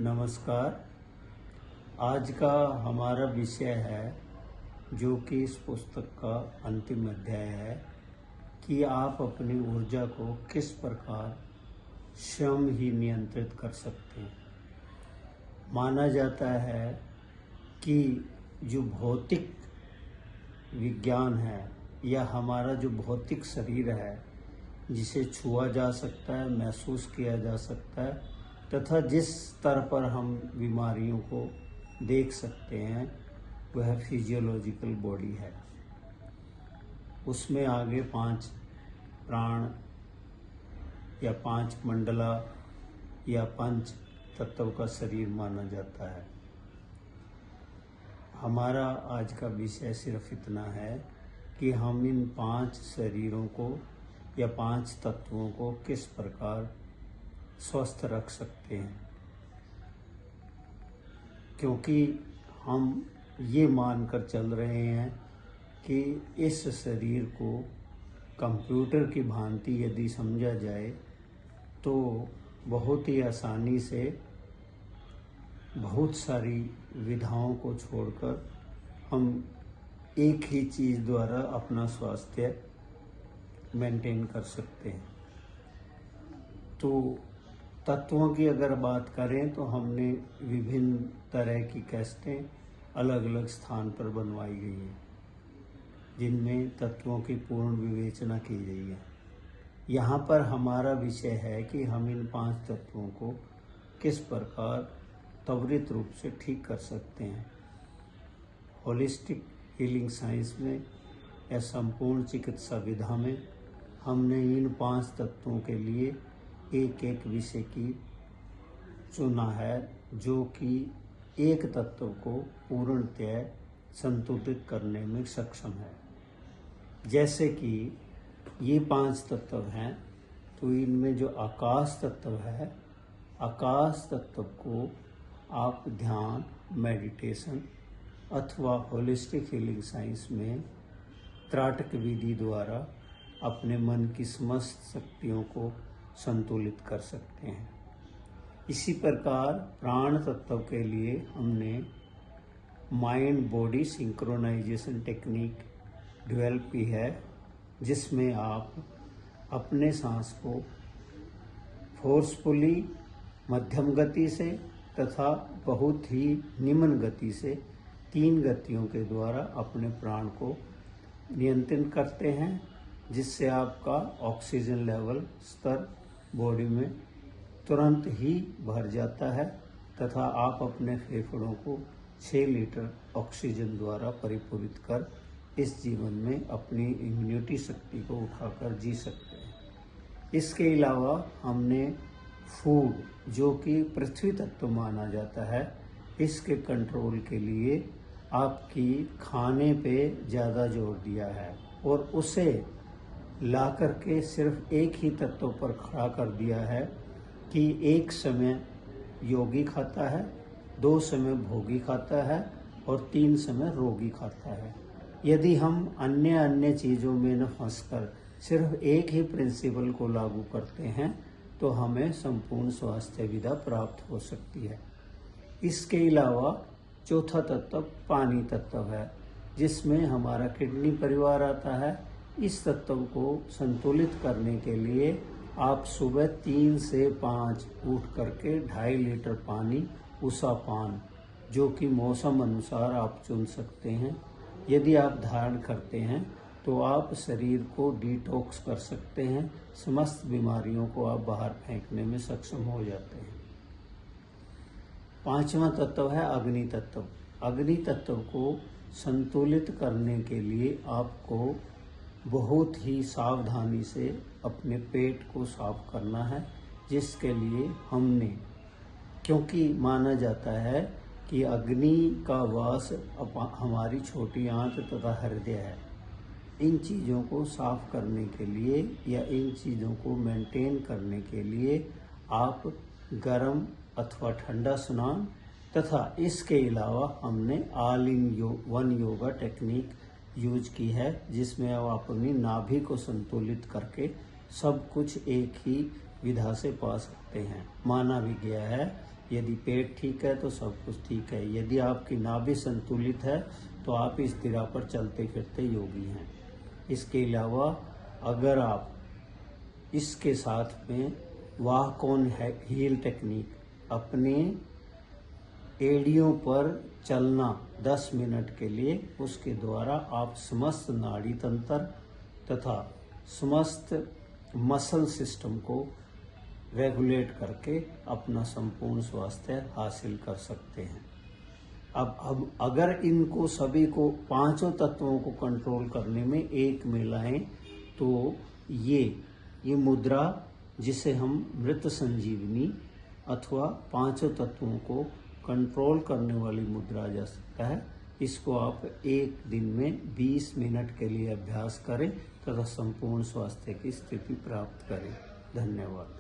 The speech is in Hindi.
नमस्कार। आज का हमारा विषय है जो कि इस पुस्तक का अंतिम अध्याय है कि आप अपनी ऊर्जा को किस प्रकार स्वयं ही नियंत्रित कर सकते हैं। माना जाता है कि जो भौतिक विज्ञान है या हमारा जो भौतिक शरीर है जिसे छुआ जा सकता है, महसूस किया जा सकता है तथा जिस स्तर पर हम बीमारियों को देख सकते हैं वह फिजियोलॉजिकल बॉडी है। उसमें आगे 5 प्राण या 5 मंडला या 5 तत्व का शरीर माना जाता है। हमारा आज का विषय सिर्फ इतना है कि हम इन 5 शरीरों को या 5 तत्वों को किस प्रकार स्वस्थ रख सकते हैं, क्योंकि हम ये मानकर चल रहे हैं कि इस शरीर को कंप्यूटर की भांति यदि समझा जाए तो बहुत ही आसानी से बहुत सारी विधाओं को छोड़कर हम एक ही चीज़ द्वारा अपना स्वास्थ्य मेंटेन कर सकते हैं। तो तत्वों की अगर बात करें तो हमने विभिन्न तरह की कैसेटें अलग अलग स्थान पर बनवाई गई हैं जिनमें तत्वों की पूर्ण विवेचना की गई है। यहाँ पर हमारा विषय है कि हम इन 5 तत्वों को किस प्रकार त्वरित रूप से ठीक कर सकते हैं। होलिस्टिक हीलिंग साइंस में या संपूर्ण चिकित्सा विधा में हमने इन 5 तत्वों के लिए एक एक विषय की चुना है जो कि एक तत्व को पूर्णतः संतुलित करने में सक्षम है। जैसे कि ये 5 तत्व हैं तो इनमें जो आकाश तत्व है, आकाश तत्व को आप ध्यान, मेडिटेशन अथवा होलिस्टिक हीलिंग साइंस में त्राटक विधि द्वारा अपने मन की समस्त शक्तियों को संतुलित कर सकते हैं। इसी प्रकार प्राण तत्व के लिए हमने mind body synchronisation technique develop की है, जिसमें आप अपने सांस को फोर्सफुली मध्यम गति से तथा बहुत ही निम्न गति से 3 गतियों के द्वारा अपने प्राण को नियंत्रित करते हैं, जिससे आपका ऑक्सीजन लेवल स्तर बॉडी में तुरंत ही भर जाता है तथा आप अपने फेफड़ों को 6 लीटर ऑक्सीजन द्वारा परिपूरित कर इस जीवन में अपनी इम्यूनिटी शक्ति को उठाकर जी सकते हैं। इसके अलावा हमने फूड जो कि पृथ्वी तत्व माना जाता है, इसके कंट्रोल के लिए आपकी खाने पे ज़्यादा जोर दिया है और उसे ला करके सिर्फ एक ही तत्व पर खड़ा कर दिया है कि एक समय योगी खाता है, 2 समय भोगी खाता है और 3 समय रोगी खाता है। यदि हम अन्य चीज़ों में न फंसकर सिर्फ एक ही प्रिंसिपल को लागू करते हैं तो हमें संपूर्ण स्वास्थ्य विधा प्राप्त हो सकती है। इसके अलावा चौथा तत्व पानी तत्व है, जिसमें हमारा किडनी परिवार आता है। इस तत्व को संतुलित करने के लिए आप सुबह 3 से 5 उठ करके 2.5 लीटर पानी उषा पान जो कि मौसम अनुसार आप चुन सकते हैं। यदि आप धारण करते हैं तो आप शरीर को डिटॉक्स कर सकते हैं, समस्त बीमारियों को आप बाहर फेंकने में सक्षम हो जाते हैं। 5वां तत्व है अग्नि तत्व। अग्नि तत्व को संतुलित करने के लिए आपको बहुत ही सावधानी से अपने पेट को साफ करना है, जिसके लिए हमने, क्योंकि माना जाता है कि अग्नि का वास हमारी छोटी आंत तथा हृदय है। इन चीज़ों को साफ करने के लिए या इन चीज़ों को मेंटेन करने के लिए आप गर्म अथवा ठंडा स्नान तथा इसके अलावा हमने all in one yoga technique use की है, जिसमें आप अपनी नाभि को संतुलित करके सब कुछ एक ही विधा से पा सकते हैं। माना भी गया है यदि पेट ठीक है तो सब कुछ ठीक है। यदि आपकी नाभि संतुलित है तो आप इस दिशा पर चलते फिरते योगी हैं। इसके अलावा अगर आप इसके साथ में वाक ऑन हील टेक्निक, अपने एड़ियों पर चलना 10 मिनट के लिए, उसके द्वारा आप समस्त नाड़ी तंत्र तथा समस्त मसल सिस्टम को रेगुलेट करके अपना संपूर्ण स्वास्थ्य हासिल कर सकते हैं। अब अगर इनको सभी को, पांचों तत्वों को कंट्रोल करने में एक में लाएं तो ये मुद्रा, जिसे हम मृत संजीवनी अथवा पांचों तत्वों को कंट्रोल करने वाली मुद्रा जा सकता है। इसको आप एक दिन में 20 मिनट के लिए अभ्यास करें तथा संपूर्ण स्वास्थ्य की स्थिति प्राप्त करें। धन्यवाद।